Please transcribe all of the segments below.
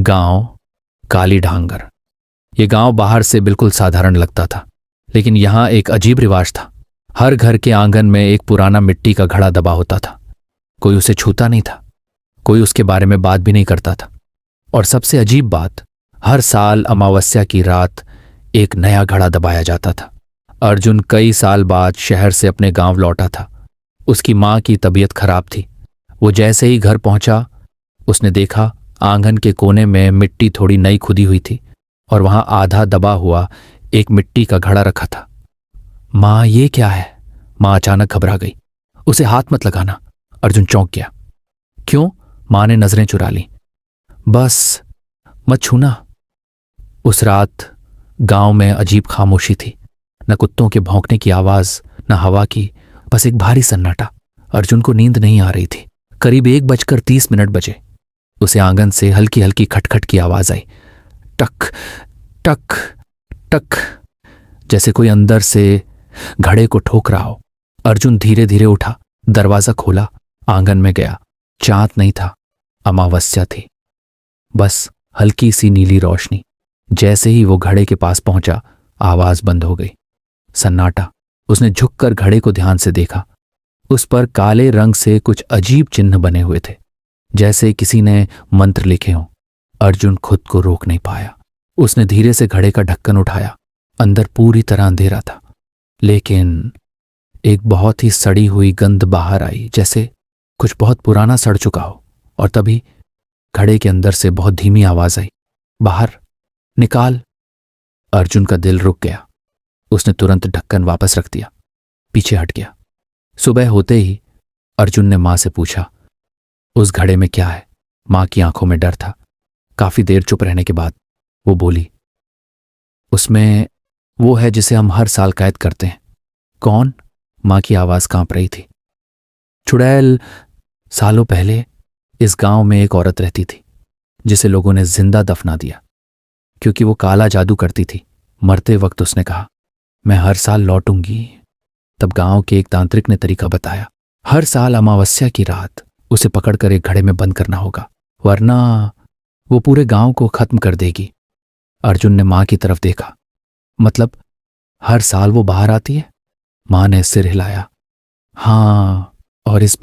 गांव काली ढांगर। ये गांव बाहर से बिल्कुल साधारण लगता था, लेकिन यहां एक अजीब रिवाज था। हर घर के आंगन में एक पुराना मिट्टी का घड़ा दबा होता था। कोई उसे छूता नहीं था, कोई उसके बारे में बात भी नहीं करता था। और सबसे अजीब बात, हर साल अमावस्या की रात एक नया घड़ा दबाया जाता था। अर्जुन कई साल बाद शहर से अपने गांव लौटा था। उसकी मां की तबीयत खराब थी। वो जैसे ही घर पहुंचा, उसने देखा आंगन के कोने में मिट्टी थोड़ी नई खुदी हुई थी और वहां आधा दबा हुआ एक मिट्टी का घड़ा रखा था। मां, ये क्या है? मां अचानक घबरा गई। उसे हाथ मत लगाना। अर्जुन चौंक गया। क्यों? मां ने नजरें चुरा ली। बस मत छूना। उस रात गांव में अजीब खामोशी थी। न कुत्तों के भौंकने की आवाज, न हवा की, बस एक भारी सन्नाटा। अर्जुन को नींद नहीं आ रही थी। करीब 1:30 बजे उसे आंगन से हल्की हल्की खटखट की आवाज आई। टक टक टक, जैसे कोई अंदर से घड़े को ठोक रहा हो। अर्जुन धीरे धीरे उठा, दरवाजा खोला, आंगन में गया। चांद नहीं था, अमावस्या थी। बस हल्की सी नीली रोशनी। जैसे ही वो घड़े के पास पहुंचा, आवाज बंद हो गई। सन्नाटा। उसने झुककर घड़े को ध्यान से देखा। उस पर काले रंग से कुछ अजीब चिन्ह बने हुए थे, जैसे किसी ने मंत्र लिखे हों। अर्जुन खुद को रोक नहीं पाया। उसने धीरे से घड़े का ढक्कन उठाया। अंदर पूरी तरह अंधेरा था, लेकिन एक बहुत ही सड़ी हुई गंध बाहर आई, जैसे कुछ बहुत पुराना सड़ चुका हो। और तभी घड़े के अंदर से बहुत धीमी आवाज आई, बाहर निकाल। अर्जुन का दिल रुक गया। उसने तुरंत ढक्कन वापस रख दिया, पीछे हट गया। सुबह होते ही अर्जुन ने मां से पूछा, उस घड़े में क्या है? मां की आंखों में डर था। काफी देर चुप रहने के बाद वो बोली, उसमें वो है जिसे हम हर साल कैद करते हैं। कौन? मां की आवाज कांप रही थी। चुड़ैल। सालों पहले इस गांव में एक औरत रहती थी, जिसे लोगों ने जिंदा दफना दिया, क्योंकि वो काला जादू करती थी। मरते वक्त उसने कहा, मैं हर साल लौटूंगी। तब गांव के एक तांत्रिक ने तरीका बताया। हर साल अमावस्या की रात उसे पकड़कर एक घड़े में बंद करना होगा, वरना वो पूरे गांव को खत्म कर देगी। अर्जुन ने मां की तरफ देखा। मतलब हर साल वो बाहर आती है? मां ने सिर हिलाया। हां, और इस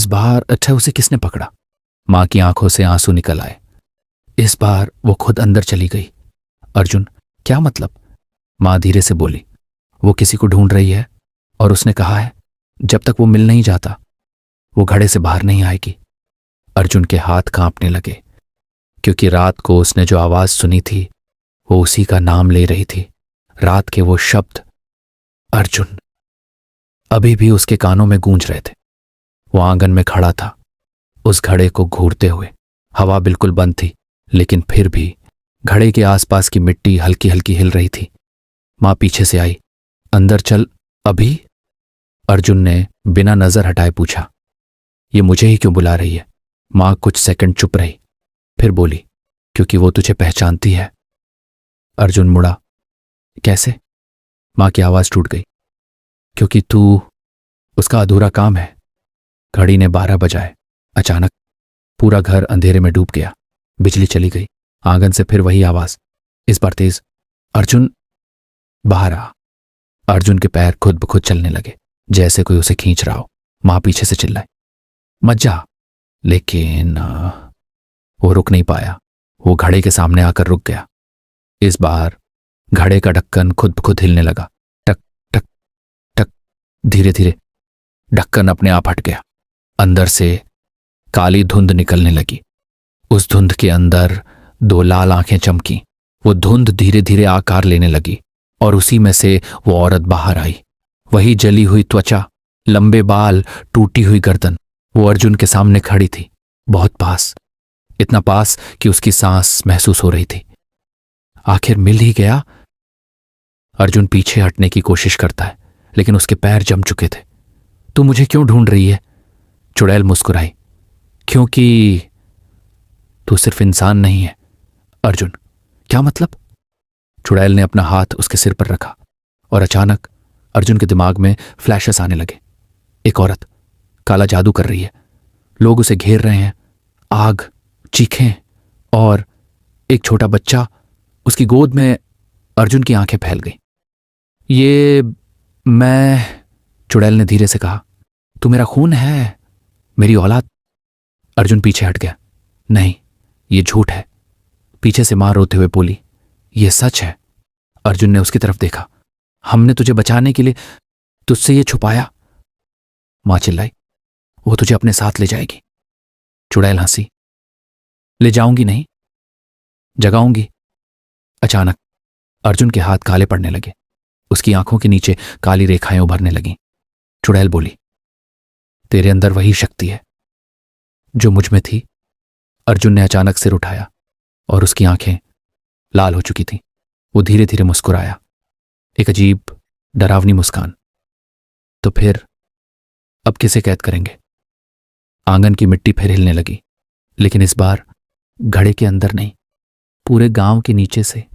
बार अच्छा, उसे किसने पकड़ा? मां की आंखों से आंसू निकल आए। इस बार वो खुद अंदर चली गई। अर्जुन, क्या मतलब? मां धीरे से बोली, वो किसी को ढूंढ रही है और उसने कहा है जब तक वो मिल नहीं जाता, वो घड़े से बाहर नहीं आएगी। अर्जुन के हाथ कांपने लगे, क्योंकि रात को उसने जो आवाज सुनी थी वो उसी का नाम ले रही थी। रात के वो शब्द अर्जुन अभी भी उसके कानों में गूंज रहे थे। वो आंगन में खड़ा था, उस घड़े को घूरते हुए। हवा बिल्कुल बंद थी, लेकिन फिर भी घड़े के आसपास की मिट्टी हल्की हल्की हिल रही थी। मां पीछे से आई। अंदर चल। अभी? अर्जुन ने बिना नजर हटाए पूछा। ये मुझे ही क्यों बुला रही है? मां कुछ सेकंड चुप रही, फिर बोली, क्योंकि वो तुझे पहचानती है। अर्जुन मुड़ा। कैसे? मां की आवाज टूट गई। क्योंकि तू उसका अधूरा काम है। घड़ी ने 12 बजाए। अचानक पूरा घर अंधेरे में डूब गया। बिजली चली गई। आंगन से फिर वही आवाज, इस बार तेज। अर्जुन बाहर आ। अर्जुन के पैर खुद ब खुद चलने लगे, जैसे कोई उसे खींच रहा हो। मां पीछे से चिल्लाई, मत जा। लेकिन वो रुक नहीं पाया। वो घड़े के सामने आकर रुक गया। इस बार घड़े का ढक्कन खुद ब खुद हिलने लगा। टक टक टक। धीरे धीरे ढक्कन अपने आप हट गया। अंदर से काली धुंध निकलने लगी। उस धुंध के अंदर 2 लाल आंखें चमकी। वो धुंध धीरे धीरे आकार लेने लगी और उसी में से वो औरत बाहर आई। वही जली हुई त्वचा, लंबे बाल, टूटी हुई गर्दन। वो अर्जुन के सामने खड़ी थी, बहुत पास, इतना पास कि उसकी सांस महसूस हो रही थी। आखिर मिल ही गया। अर्जुन पीछे हटने की कोशिश करता है, लेकिन उसके पैर जम चुके थे। तू मुझे क्यों ढूंढ रही है? चुड़ैल मुस्कुराई। क्योंकि तू सिर्फ इंसान नहीं है। अर्जुन, क्या मतलब? चुड़ैल ने अपना हाथ उसके सिर पर रखा और अचानक अर्जुन के दिमाग में फ्लैशेस आने लगे। एक औरत काला जादू कर रही है। लोग उसे घेर रहे हैं। आग, चीखें, और एक छोटा बच्चा, उसकी गोद में अर्जुन की आंखें फैल गई। ये मैं, चुड़ैल ने धीरे से कहा। तू मेरा खून है, मेरी औलाद। अर्जुन पीछे हट गया। नहीं, ये झूठ है, पीछे से मां रोते हुए बोली। यह सच है। अर्जुन ने उसकी तरफ देखा। हमने तुझे बचाने के लिए तुझसे ये छुपाया। मां चिल्लाई। वो तुझे अपने साथ ले जाएगी। चुड़ैल हंसी। ले जाऊंगी नहीं, जगाऊंगी। अचानक अर्जुन के हाथ काले पड़ने लगे, उसकी आंखों के नीचे काली रेखाएं उभरने लगीं। चुड़ैल बोली, तेरे अंदर वही शक्ति है जो मुझ में थी। अर्जुन ने अचानक सिर उठाया और उसकी आंखें लाल हो चुकी थीं। वो धीरे धीरे मुस्कुराया, एक अजीब डरावनी मुस्कान। तो फिर अब किसे कैद करेंगे? आंगन की मिट्टी फिर हिलने लगी, लेकिन इस बार घड़े के अंदर नहीं, पूरे गांव के नीचे से